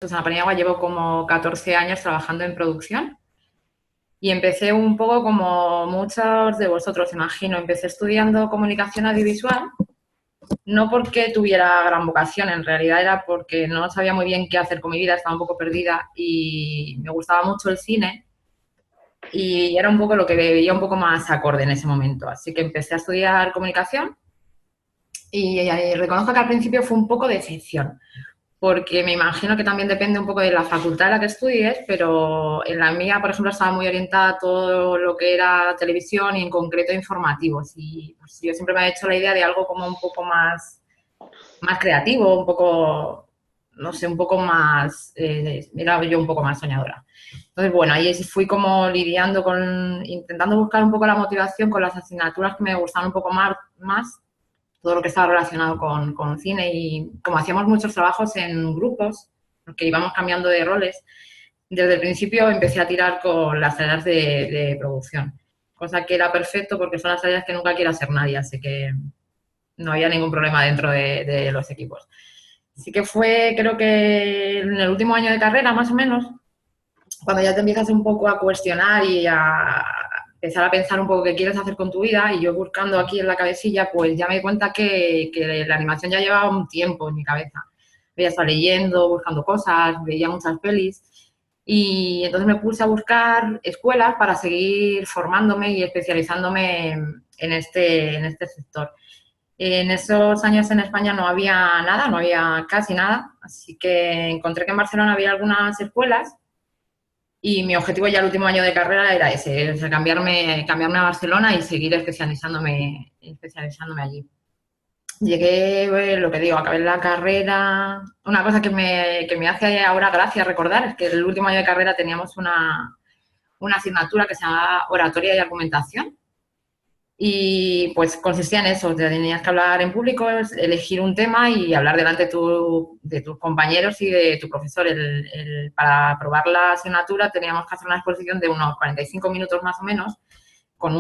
Susana Paniagua, llevo como 14 años trabajando en producción y empecé un poco como muchos de vosotros, imagino. Empecé estudiando comunicación audiovisual, no porque tuviera gran vocación, en realidad era porque no sabía muy bien qué hacer con mi vida, estaba un poco perdida y me gustaba mucho el cine y era un poco lo que veía un poco más acorde en ese momento. Así que empecé a estudiar comunicación y reconozco que al principio fue un poco de decepción porque me imagino que también depende un poco de la facultad en la que estudies, pero en la mía, por ejemplo, estaba muy orientada a todo lo que era televisión y en concreto informativos. Y pues, yo siempre me he hecho la idea de algo como un poco más creativo, un poco, no sé, un poco más, era yo un poco más soñadora. Entonces, bueno, ahí fui como lidiando con, intentando buscar un poco la motivación con las asignaturas que me gustaban un poco más todo lo que estaba relacionado con cine y como hacíamos muchos trabajos en grupos, porque íbamos cambiando de roles, desde el principio empecé a tirar con las tareas de producción, cosa que era perfecto porque son las tareas que nunca quiere hacer nadie, así que no había ningún problema dentro de los equipos. Así que fue, creo que en el último año de carrera, más o menos, cuando ya te empiezas un poco a cuestionar y a empezar a pensar un poco qué quieres hacer con tu vida, y yo buscando aquí en la cabecilla, pues ya me di cuenta que la animación ya llevaba un tiempo en mi cabeza. Había estado leyendo, buscando cosas, veía muchas pelis, y entonces me puse a buscar escuelas para seguir formándome y especializándome en este sector. En esos años en España no había nada, no había casi nada, así que encontré que en Barcelona había algunas escuelas y mi objetivo ya el último año de carrera era ese, o sea, cambiarme a Barcelona y seguir especializándome allí. Llegué, lo que digo, acabé la carrera. Una cosa que me hace ahora gracia recordar es que el último año de carrera teníamos una asignatura que se llama Oratoria y Argumentación. Y pues consistía en eso, te tenías que hablar en público, elegir un tema y hablar delante de tus compañeros y de tu profesor. Para aprobar la asignatura teníamos que hacer una exposición de unos 45 minutos más o menos con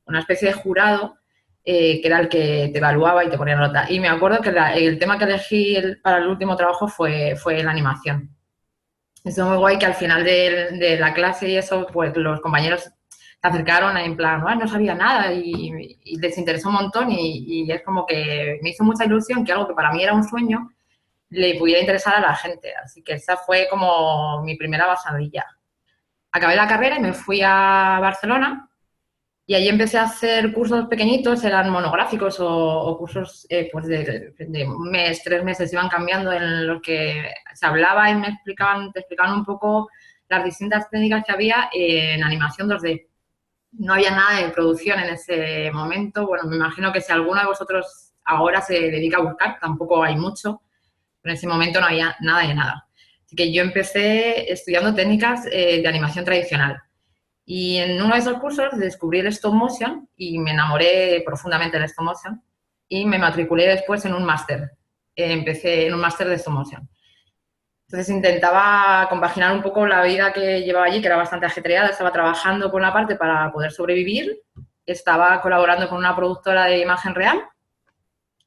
una especie de jurado que era el que te evaluaba y te ponía nota. Y me acuerdo que el tema que elegí para el último trabajo fue la animación. Es muy guay que al final de la clase y eso, pues los compañeros se acercaron en plan, no sabía nada y les interesó un montón y es como que me hizo mucha ilusión que algo que para mí era un sueño le pudiera interesar a la gente. Así que esa fue como mi primera basadilla. Acabé la carrera y me fui a Barcelona y allí empecé a hacer cursos pequeñitos, eran monográficos o cursos pues de un mes, 3 meses, iban cambiando en los que se hablaba y te explicaban un poco las distintas técnicas que había en animación 2D. No había nada de producción en ese momento. Bueno, me imagino que si alguno de vosotros ahora se dedica a buscar, tampoco hay mucho, pero en ese momento no había nada de nada. Así que yo empecé estudiando técnicas de animación tradicional. Y en uno de esos cursos descubrí el stop motion y me enamoré profundamente del stop motion y me matriculé después en un máster. Empecé en un máster de stop motion. Entonces intentaba compaginar un poco la vida que llevaba allí, que era bastante ajetreada. Estaba trabajando por una parte para poder sobrevivir, estaba colaborando con una productora de imagen real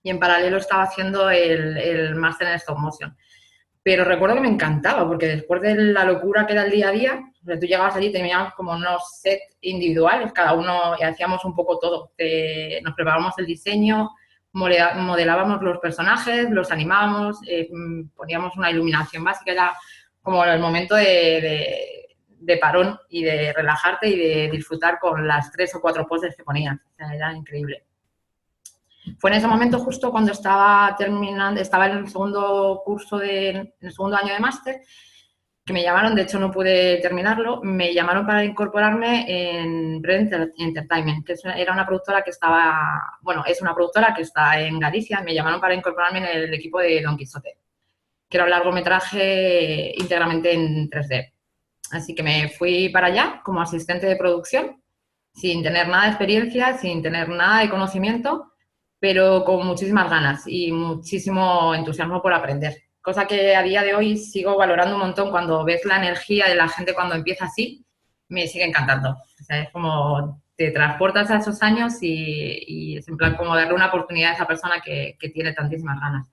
y en paralelo estaba haciendo el máster en stop motion. Pero recuerdo que me encantaba, porque después de la locura que era el día a día, o sea, tú llegabas allí y teníamos como unos sets individuales, cada uno, y hacíamos un poco todo. Nos preparábamos el diseño, modelábamos los personajes, los animábamos, poníamos una iluminación básica, era como el momento de parón y de relajarte y de disfrutar con las 3 o 4 poses que ponías. O sea, era increíble. Fue en ese momento justo cuando estaba terminando, estaba en el segundo curso en el segundo año de máster, que me llamaron, de hecho no pude terminarlo, me llamaron para incorporarme en Red Entertainment, que era una productora que estaba, bueno, es una productora que está en Galicia, me llamaron para incorporarme en el equipo de Don Quijote, que era un largometraje íntegramente en 3D. Así que me fui para allá como asistente de producción, sin tener nada de experiencia, sin tener nada de conocimiento, pero con muchísimas ganas y muchísimo entusiasmo por aprender. Cosa que a día de hoy sigo valorando un montón cuando ves la energía de la gente cuando empieza así, me sigue encantando. O sea, es como te transportas a esos años y es en plan como darle una oportunidad a esa persona que tiene tantísimas ganas.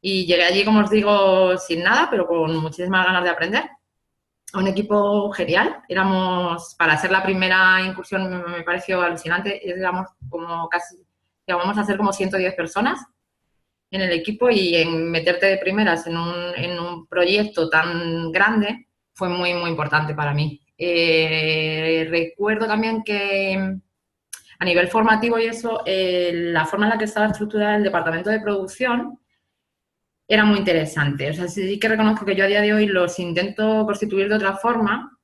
Y llegué allí, como os digo, sin nada, pero con muchísimas ganas de aprender. Un equipo genial. Éramos, para ser la primera incursión, me pareció alucinante. Éramos como casi, llegamos a ser como 110 personas en el equipo y en meterte de primeras en un proyecto tan grande fue muy, muy importante para mí. Recuerdo también que a nivel formativo y eso, la forma en la que estaba estructurada el departamento de producción era muy interesante. O sea, sí que reconozco que yo a día de hoy los intento constituir de otra forma,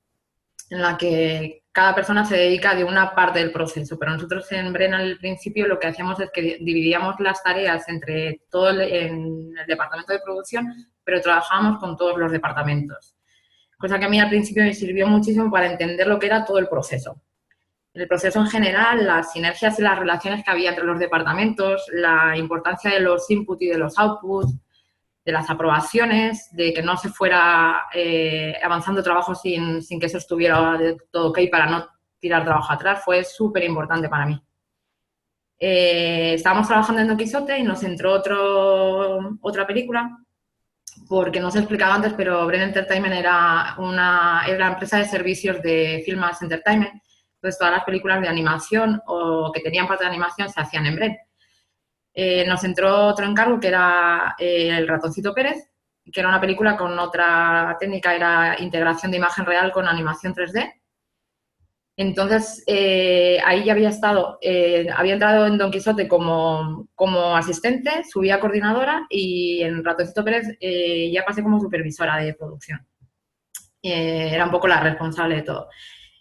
en la que cada persona se dedica de una parte del proceso, pero nosotros en Brena al principio lo que hacíamos es que dividíamos las tareas entre todo en el departamento de producción, pero trabajábamos con todos los departamentos. Cosa que a mí al principio me sirvió muchísimo para entender lo que era todo el proceso. El proceso en general, las sinergias y las relaciones que había entre los departamentos, la importancia de los inputs y de los outputs, de las aprobaciones, de que no se fuera avanzando trabajo sin que eso estuviera de todo ok para no tirar trabajo atrás, fue súper importante para mí. Estábamos trabajando en Don Quijote y nos entró otra película, porque no os he explicado antes, pero Bren Entertainment era la empresa de servicios de Filmas Entertainment. Entonces, todas las películas de animación o que tenían parte de animación se hacían en Bren. Nos entró otro encargo que era El ratoncito Pérez, que era una película con otra técnica, era integración de imagen real con animación 3D. Entonces, ahí ya había entrado en Don Quijote como asistente, subí a coordinadora y en Ratoncito Pérez ya pasé como supervisora de producción. Era un poco la responsable de todo.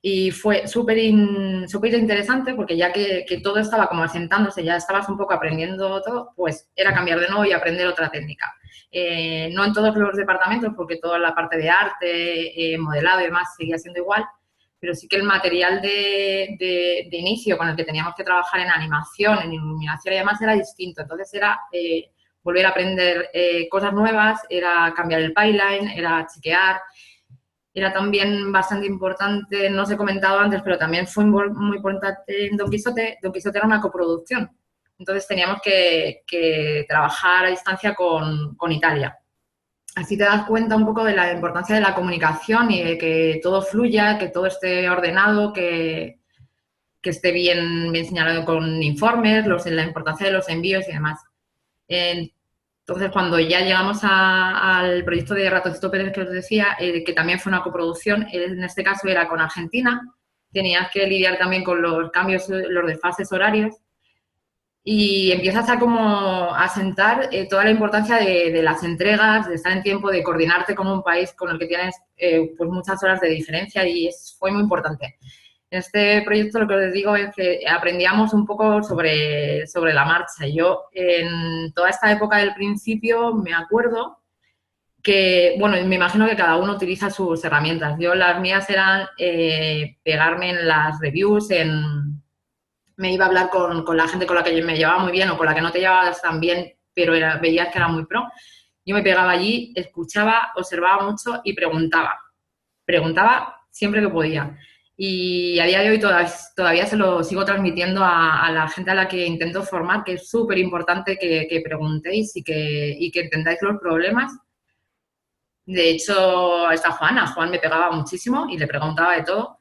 Y fue súper interesante porque ya que todo estaba como asentándose, ya estabas un poco aprendiendo todo, pues era cambiar de nuevo y aprender otra técnica. No en todos los departamentos, porque toda la parte de arte, modelado y demás seguía siendo igual, pero sí que el material de inicio con el que teníamos que trabajar en animación, en iluminación y demás era distinto. Entonces era volver a aprender cosas nuevas, era cambiar el pipeline, era chequear. Era también bastante importante, no os he comentado antes, pero también fue muy importante en Don Quijote. Don Quijote era una coproducción. Entonces teníamos que trabajar a distancia con Italia. Así te das cuenta un poco de la importancia de la comunicación y de que todo fluya, que todo esté ordenado, que esté bien señalado con informes, la importancia de los envíos y demás. Entonces, cuando ya llegamos al proyecto de Ratoncito Pérez que os decía, que también fue una coproducción, en este caso era con Argentina, tenías que lidiar también con los cambios, los desfases horarios, y empiezas a como a sentar toda la importancia de las entregas, de estar en tiempo, de coordinarte con un país con el que tienes pues muchas horas de diferencia y fue muy importante. En este proyecto lo que os digo es que aprendíamos un poco sobre la marcha. Yo en toda esta época del principio me acuerdo que, bueno, me imagino que cada uno utiliza sus herramientas. Yo las mías eran pegarme en las reviews, me iba a hablar con la gente con la que yo me llevaba muy bien o con la que no te llevabas tan bien, pero veías que era muy pro. Yo me pegaba allí, escuchaba, observaba mucho y preguntaba. Preguntaba siempre que podía. Y a día de hoy todavía se lo sigo transmitiendo a la gente a la que intento formar, que es súper importante que preguntéis y que entendáis los problemas. De hecho, está Juan me pegaba muchísimo y le preguntaba de todo.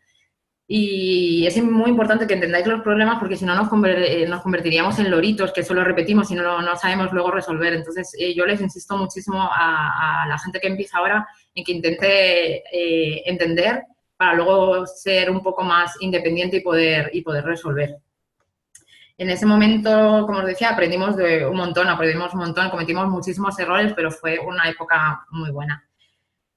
Y es muy importante que entendáis los problemas porque si no nos convertiríamos en loritos que solo repetimos y no sabemos luego resolver. Entonces, yo les insisto muchísimo a la gente que empieza ahora en que intente entender para luego ser un poco más independiente y poder resolver. En ese momento, como os decía, aprendimos un montón, cometimos muchísimos errores, pero fue una época muy buena.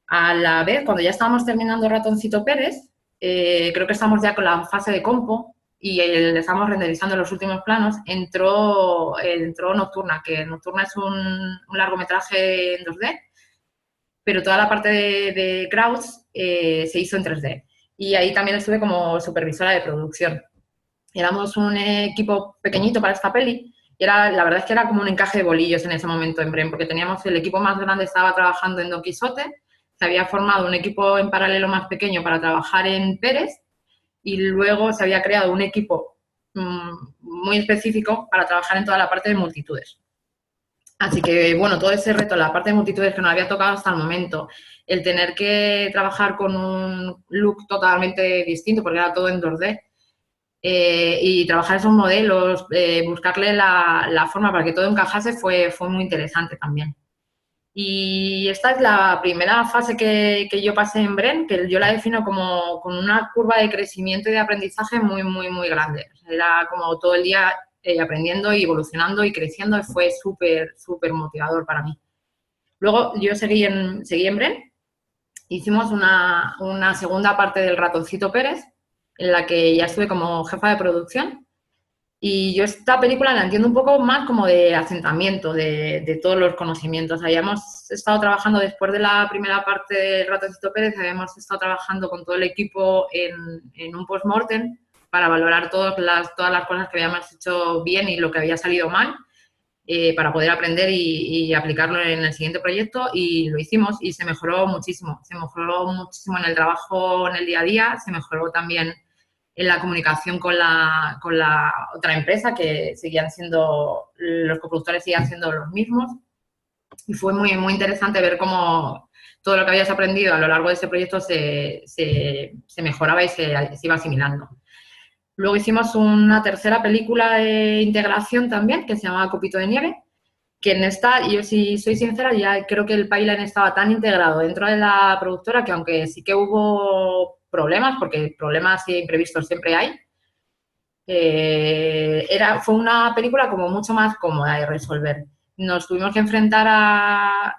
A la vez, cuando ya estábamos terminando Ratoncito Pérez, creo que estamos ya con la fase de compo y estamos renderizando los últimos planos, entró Nocturna, que Nocturna es un largometraje en 2D, pero toda la parte de crowds se hizo en 3D. Y ahí también estuve como supervisora de producción. Éramos un equipo pequeñito para esta peli y la verdad es que era como un encaje de bolillos en ese momento en Bren, porque teníamos el equipo más grande, estaba trabajando en Don Quijote, se había formado un equipo en paralelo más pequeño para trabajar en Pérez y luego se había creado un equipo muy específico para trabajar en toda la parte de multitudes. Así que, bueno, todo ese reto, la parte de multitudes que no había tocado hasta el momento, el tener que trabajar con un look totalmente distinto, porque era todo en 2D, y trabajar esos modelos, buscarle la forma para que todo encajase fue muy interesante también. Y esta es la primera fase que yo pasé en Bren, que yo la defino como con una curva de crecimiento y de aprendizaje muy, muy, muy grande. O sea, era como todo el día aprendiendo y evolucionando y creciendo y fue súper, súper motivador para mí. Luego yo seguí en Bren, hicimos una segunda parte del Ratoncito Pérez, en la que ya estuve como jefa de producción. Y yo esta película la entiendo un poco más como de asentamiento de todos los conocimientos. Habíamos estado trabajando después de la primera parte del Ratoncito Pérez, habíamos estado trabajando con todo el equipo en un post-mortem para valorar todas las cosas que habíamos hecho bien y lo que había salido mal, para poder aprender y aplicarlo en el siguiente proyecto, y lo hicimos y se mejoró muchísimo. Se mejoró muchísimo en el trabajo, en el día a día, se mejoró también en la comunicación con la otra empresa, que seguían siendo, los coproductores seguían siendo los mismos, y fue muy, muy interesante ver cómo todo lo que habías aprendido a lo largo de ese proyecto se mejoraba y se iba asimilando. Luego hicimos una tercera película de integración también, que se llama Copito de Nieve, que en esta, yo si soy sincera, ya creo que el pipeline estaba tan integrado dentro de la productora que, aunque sí que hubo problemas, porque problemas imprevistos siempre hay, fue una película como mucho más cómoda de resolver. Nos tuvimos que enfrentar a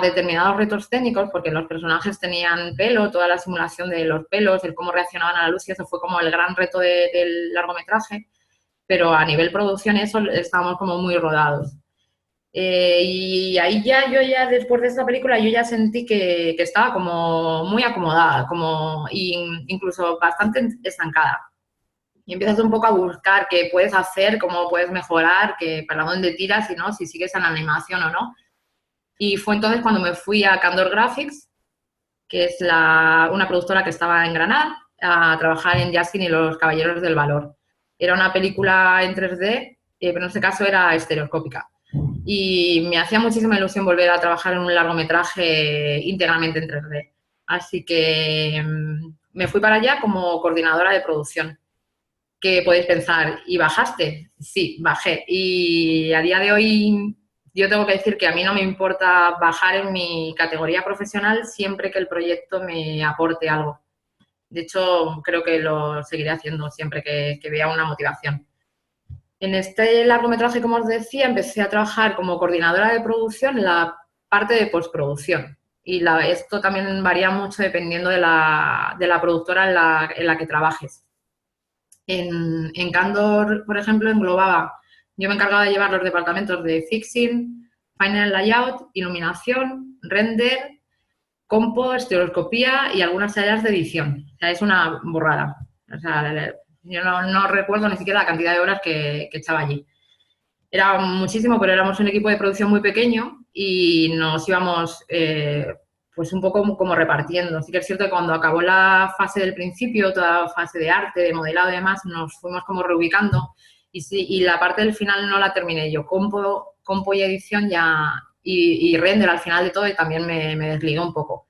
determinados retos técnicos, porque los personajes tenían pelo, toda la simulación de los pelos, el cómo reaccionaban a la luz, y eso fue como el gran reto del largometraje, pero a nivel producción eso estábamos como muy rodados. Y ahí yo ya, después de esta película, yo ya sentí que estaba como muy acomodada, como incluso bastante estancada. Y empiezas un poco a buscar qué puedes hacer, cómo puedes mejorar, para dónde tiras y no, si sigues en la animación o no. Y fue entonces cuando me fui a Candor Graphics, que es una productora que estaba en Granada, a trabajar en Jaskin y los Caballeros del Valor. Era una película en 3D, pero en este caso era estereoscópica. Y me hacía muchísima ilusión volver a trabajar en un largometraje íntegramente en 3D. Así que me fui para allá como coordinadora de producción. ¿Qué podéis pensar? ¿Y bajaste? Sí, bajé. Y a día de hoy yo tengo que decir que a mí no me importa bajar en mi categoría profesional siempre que el proyecto me aporte algo. De hecho, creo que lo seguiré haciendo siempre que vea una motivación. En este largometraje, como os decía, empecé a trabajar como coordinadora de producción en la parte de postproducción. Y esto también varía mucho dependiendo de la productora en la que trabajes. En Candor, por ejemplo, englobaba, yo me encargaba de llevar los departamentos de fixing, final layout, iluminación, render, compo, estereoscopía y algunas áreas de edición. O sea, es una borrada. O sea, yo no recuerdo ni siquiera la cantidad de horas que echaba allí. Era muchísimo, pero éramos un equipo de producción muy pequeño y nos íbamos pues un poco como repartiendo. Sí que es cierto que cuando acabó la fase del principio, toda la fase de arte, de modelado y demás, nos fuimos como reubicando, y la parte del final no la terminé yo. Compo y edición ya, y render al final de todo, y también me desligué un poco.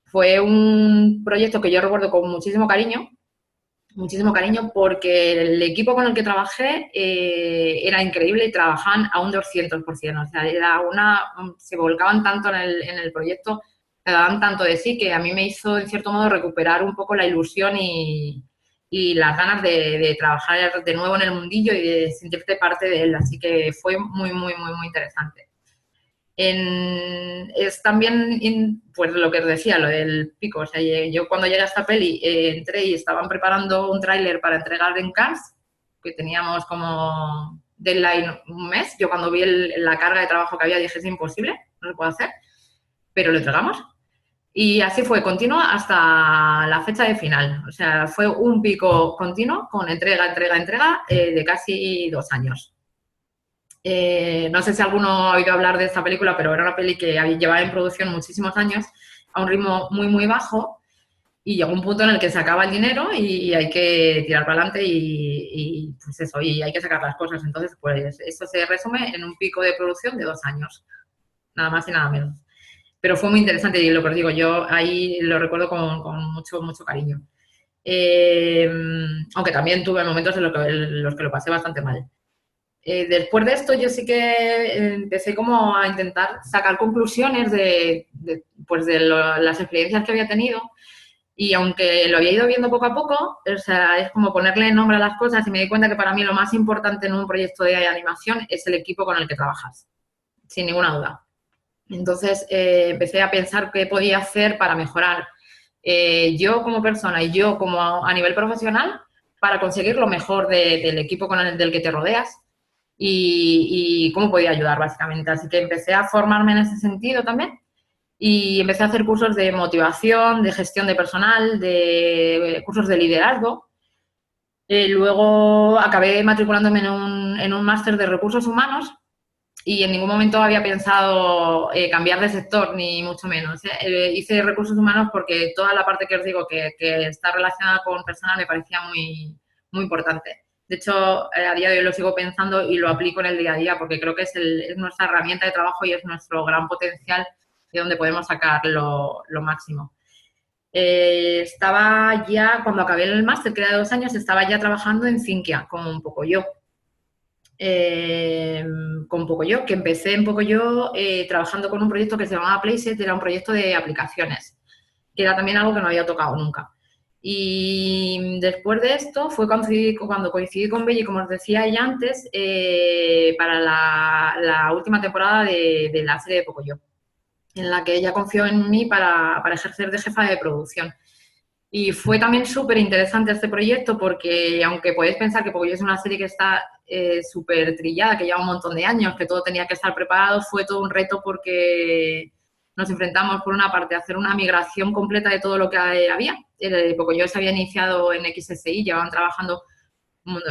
Fue un proyecto que yo recuerdo con muchísimo cariño, porque el equipo con el que trabajé era increíble y trabajaban a un 200%. O sea, se volcaban tanto en el proyecto, se daban tanto de sí, que a mí me hizo, en cierto modo, recuperar un poco la ilusión y las ganas de trabajar de nuevo en el mundillo y de sentirte parte de él. Así que fue muy, muy, muy, muy interesante. Es también, pues lo que os decía, lo del pico. O sea, yo cuando llegué a esta peli entré y estaban preparando un tráiler para entregar en Cannes, que teníamos como deadline un mes. Yo cuando vi la carga de trabajo que había dije, es imposible, no se puede hacer, pero lo entregamos. Y así fue continuo hasta la fecha de final. O sea, fue un pico continuo con entrega, entrega, entrega de casi 2 años. No sé si alguno ha oído hablar de esta película, pero era una peli que llevaba en producción muchísimos años a un ritmo muy, muy bajo, y llegó un punto en el que se acaba el dinero y hay que tirar para adelante pues eso, y hay que sacar las cosas. Entonces, pues eso se resume en un pico de producción de 2 años, nada más y nada menos. Pero fue muy interesante y lo que os digo, yo ahí lo recuerdo con mucho, mucho cariño. Eh, Aunque también tuve momentos en los que lo pasé bastante mal. Después de esto yo sí que empecé como a intentar sacar conclusiones pues de las experiencias que había tenido y aunque lo había ido viendo poco a poco, o sea, es como ponerle nombre a las cosas y me di cuenta que para mí lo más importante en un proyecto de animación es el equipo con el que trabajas, sin ninguna duda. Entonces empecé a pensar qué podía hacer para mejorar yo como persona y yo como a nivel profesional para conseguir lo mejor del equipo del que te rodeas y cómo podía ayudar básicamente. Así que empecé a formarme en ese sentido también y empecé a hacer cursos de motivación, de gestión de personal, de cursos de liderazgo. Luego acabé matriculándome en un máster de recursos humanos y en ningún momento había pensado cambiar de sector, ni mucho menos. Hice recursos humanos porque toda la parte que os digo que está relacionada con personal me parecía muy, muy importante. De hecho, a día de hoy lo sigo pensando y lo aplico en el día a día porque creo que es nuestra herramienta de trabajo y es nuestro gran potencial de donde podemos sacar lo máximo. Estaba ya, cuando acabé el máster, que era de 2 años, estaba ya trabajando en Sinqia con Pocoyo. Con Pocoyo, que empecé en Pocoyo trabajando con un proyecto que se llamaba Playset, era un proyecto de aplicaciones, que era también algo que no había tocado nunca. Y después de esto fue cuando coincidí con Belly, como os decía ella antes, para la última temporada de la serie de Pocoyo, en la que ella confió en mí para ejercer de jefa de producción. Y fue también súper interesante este proyecto porque, aunque podéis pensar que Pocoyo es una serie que está súper trillada, que lleva un montón de años, que todo tenía que estar preparado, fue todo un reto porque nos enfrentamos, por una parte, a hacer una migración completa de todo lo que había. Pocoyo se había iniciado en XSI, llevaban trabajando,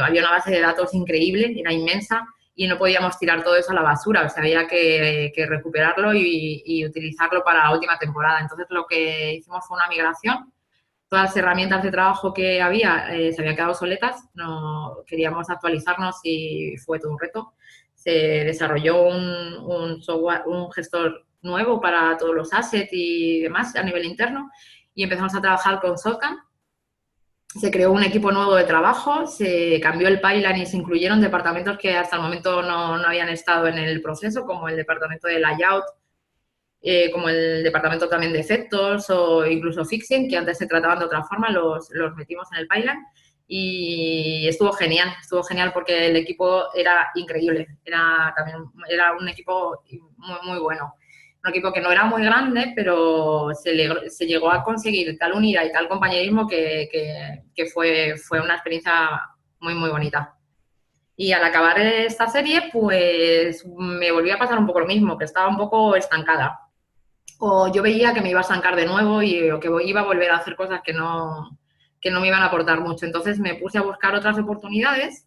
había una base de datos increíble, era inmensa, y no podíamos tirar todo eso a la basura, o sea, había que recuperarlo y utilizarlo para la última temporada. Entonces, lo que hicimos fue una migración. Todas las herramientas de trabajo que había se habían quedado obsoletas, no queríamos actualizarnos y fue todo un reto. Se desarrolló un software, un gestor nuevo para todos los assets y demás a nivel interno y empezamos a trabajar con Sotcan. Se creó un equipo nuevo de trabajo, se cambió el pipeline y se incluyeron departamentos que hasta el momento no habían estado en el proceso, como el departamento de layout, como el departamento también de efectos o incluso fixing, que antes se trataban de otra forma, los metimos en el pipeline y estuvo genial porque el equipo era increíble, era un equipo muy, muy bueno. Un equipo que no era muy grande, pero se llegó a conseguir tal unidad y tal compañerismo que fue una experiencia muy, muy bonita. Y al acabar esta serie, pues me volvió a pasar un poco lo mismo, que estaba un poco estancada o yo veía que me iba a estancar de nuevo o que iba a volver a hacer cosas que no me iban a aportar mucho. Entonces me puse a buscar otras oportunidades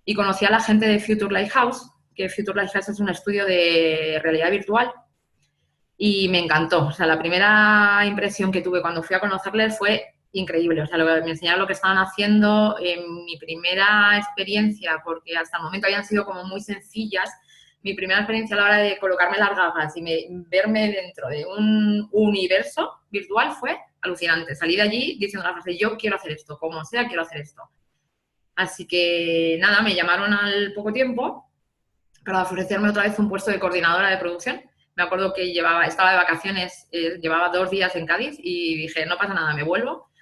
y conocí a la gente de Future Lighthouse, que Future Lighthouse es un estudio de realidad virtual y me encantó. O sea, la primera impresión que tuve cuando fui a conocerles fue increíble. O sea, me enseñaron lo que estaban haciendo en mi primera experiencia, porque hasta el momento habían sido como muy sencillas. Mi primera experiencia a la hora de colocarme las gafas y verme dentro de un universo virtual fue alucinante. Salí de allí diciendo la frase, yo quiero hacer esto, como sea, quiero hacer esto. Así que nada, me llamaron al poco tiempo para ofrecerme otra vez un puesto de coordinadora de producción. Me acuerdo que estaba de vacaciones, llevaba 2 días en Cádiz y dije, no pasa nada, me vuelvo.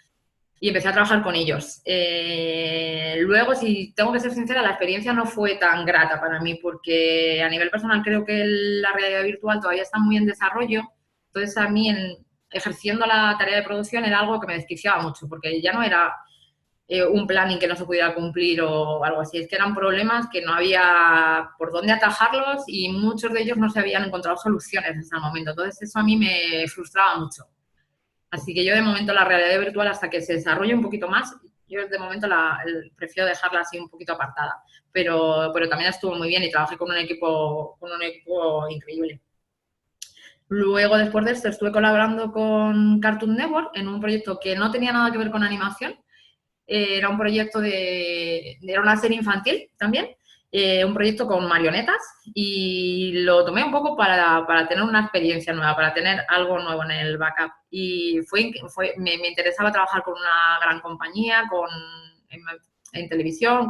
Y empecé a trabajar con ellos. Luego, si tengo que ser sincera, la experiencia no fue tan grata para mí porque a nivel personal creo que la realidad virtual todavía está muy en desarrollo. Entonces, a mí, ejerciendo la tarea de producción, era algo que me desquiciaba mucho porque ya no era un planning que no se pudiera cumplir o algo así. Es que eran problemas que no había por dónde atajarlos y muchos de ellos no se habían encontrado soluciones hasta el momento. Entonces, eso a mí me frustraba mucho. Así que yo de momento la realidad virtual, hasta que se desarrolle un poquito más, yo de momento prefiero dejarla así un poquito apartada. Pero también estuvo muy bien y trabajé con un equipo increíble. Luego, después de esto, estuve colaborando con Cartoon Network en un proyecto que no tenía nada que ver con animación. Era un proyecto era una serie infantil también, un proyecto con marionetas y lo tomé un poco para tener una experiencia nueva, para tener algo nuevo en el backup. Y me interesaba trabajar con una gran compañía, en televisión,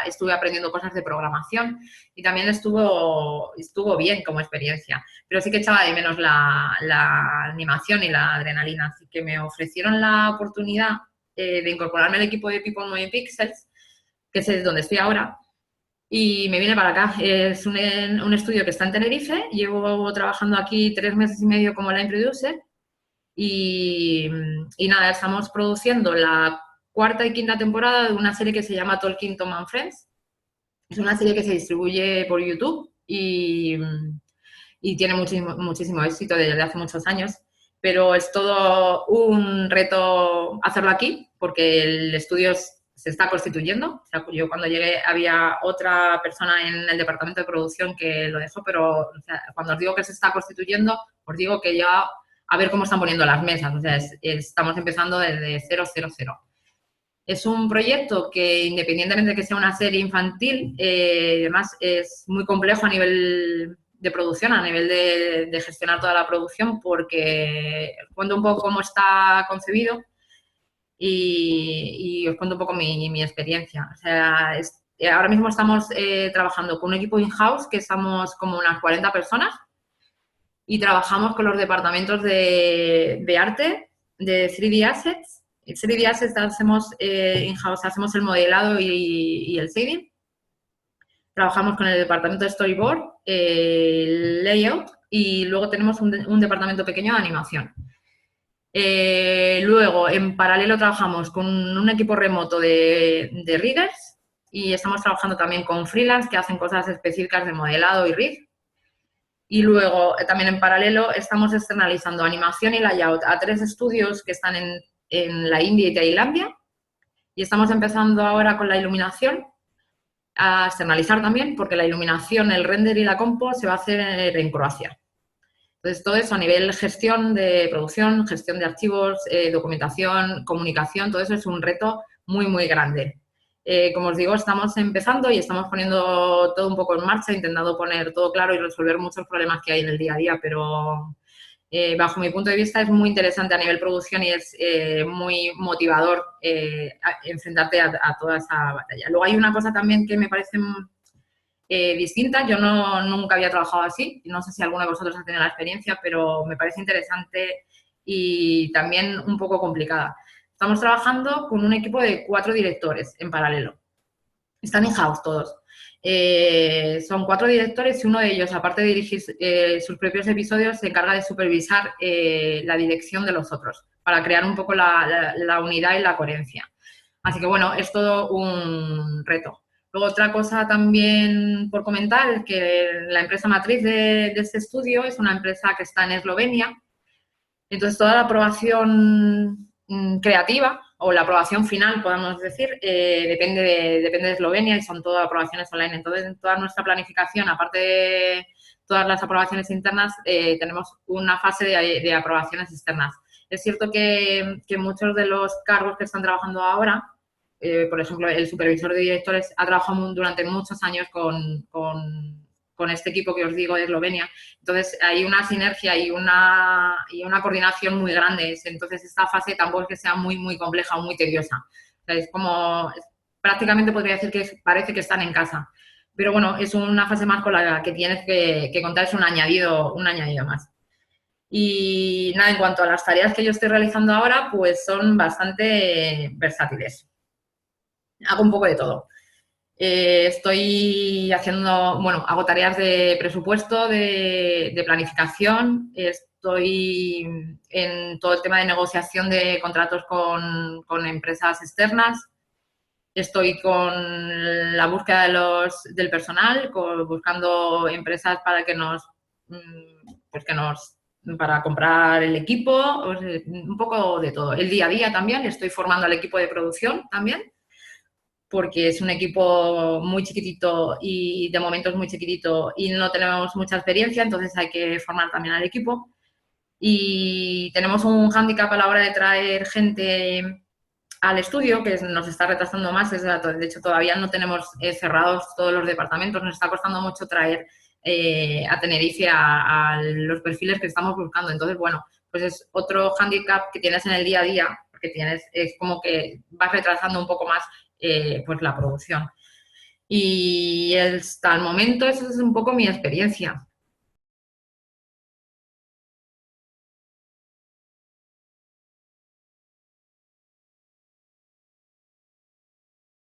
estuve aprendiendo cosas de programación y también estuvo bien como experiencia. Pero sí que echaba de menos la animación y la adrenalina, así que me ofrecieron la oportunidad de incorporarme al equipo de People Moving Pixels, que es donde estoy ahora, y me vine para acá. Es un estudio que está en Tenerife, llevo trabajando aquí 3 meses y medio como line producer y, y nada, estamos produciendo la cuarta y quinta temporada de una serie que se llama Talking Tom and Friends. Es una serie que se distribuye por YouTube y tiene muchísimo, muchísimo éxito desde hace muchos años, pero es todo un reto hacerlo aquí porque el estudio se está constituyendo. O sea, yo cuando llegué había otra persona en el departamento de producción que lo dejó, pero o sea, cuando os digo que se está constituyendo, os digo que ya a ver cómo están poniendo las mesas. O sea, estamos empezando desde 000. Es un proyecto que, independientemente de que sea una serie infantil, además es muy complejo a nivel de producción, a nivel de gestionar toda la producción, porque cuento un poco cómo está concebido y os cuento un poco mi experiencia. O sea, ahora mismo estamos trabajando con un equipo in-house que somos como unas 40 personas y trabajamos con los departamentos de arte, de 3D Assets. En 3D Assets hacemos in-house, hacemos el modelado y el shading. Trabajamos con el departamento de storyboard, el layout y luego tenemos un departamento pequeño de animación. Luego, en paralelo, trabajamos con un equipo remoto de riggers y estamos trabajando también con freelance que hacen cosas específicas de modelado y rig. Y luego, también en paralelo, estamos externalizando animación y layout a 3 estudios que están en la India y Tailandia. Y estamos empezando ahora con la iluminación a externalizar también, porque la iluminación, el render y la compo se va a hacer en Croacia. Entonces, todo eso a nivel gestión de producción, gestión de archivos, documentación, comunicación, todo eso es un reto muy, muy grande. Como os digo, estamos empezando y estamos poniendo todo un poco en marcha, intentando poner todo claro y resolver muchos problemas que hay en el día a día, pero bajo mi punto de vista es muy interesante a nivel producción y es muy motivador enfrentarte a toda esa batalla. Luego hay una cosa también que me parece distinta. Yo nunca había trabajado así. No sé si alguno de vosotros ha tenido la experiencia, pero me parece interesante y también un poco complicada. Estamos trabajando con un equipo de 4 directores en paralelo. Están in-house todos. Son 4 directores y uno de ellos, aparte de dirigir sus propios episodios, se encarga de supervisar la dirección de los otros para crear un poco la unidad y la coherencia. Así que, bueno, es todo un reto. Luego, otra cosa también por comentar, que la empresa matriz de este estudio es una empresa que está en Eslovenia. Entonces, toda la aprobación creativa o la aprobación final, podemos decir, depende de Eslovenia y son todas aprobaciones online. Entonces, en toda nuestra planificación, aparte de todas las aprobaciones internas, tenemos una fase de aprobaciones externas. Es cierto que muchos de los cargos que están trabajando ahora, por ejemplo, el supervisor de directores ha trabajado durante muchos años con este equipo que os digo de Eslovenia. Entonces, hay una sinergia y una coordinación muy grande. Entonces, esta fase tampoco es que sea muy, muy compleja o muy tediosa. O sea, es como, prácticamente podría decir que parece que están en casa. Pero bueno, es una fase más con la que tienes que contar, es un añadido más. Y nada, en cuanto a las tareas que yo estoy realizando ahora, pues son bastante versátiles. Hago un poco de todo. Estoy haciendo, bueno, hago tareas de presupuesto, de planificación, estoy en todo el tema de negociación de contratos con empresas externas, estoy con la búsqueda del personal, buscando empresas para para comprar el equipo, un poco de todo. El día a día también, estoy formando al equipo de producción también. porque es un equipo muy chiquitito y de momento es muy chiquitito y no tenemos mucha experiencia, entonces hay que formar también al equipo. Y tenemos un hándicap a la hora de traer gente al estudio, que nos está retrasando más. De hecho, todavía no tenemos cerrados todos los departamentos. Nos está costando mucho traer a Tenerife a los perfiles que estamos buscando. Entonces, bueno, pues es otro hándicap que tienes en el día a día, porque es como que vas retrasando un poco más pues la producción. Y hasta el momento esa es un poco mi experiencia.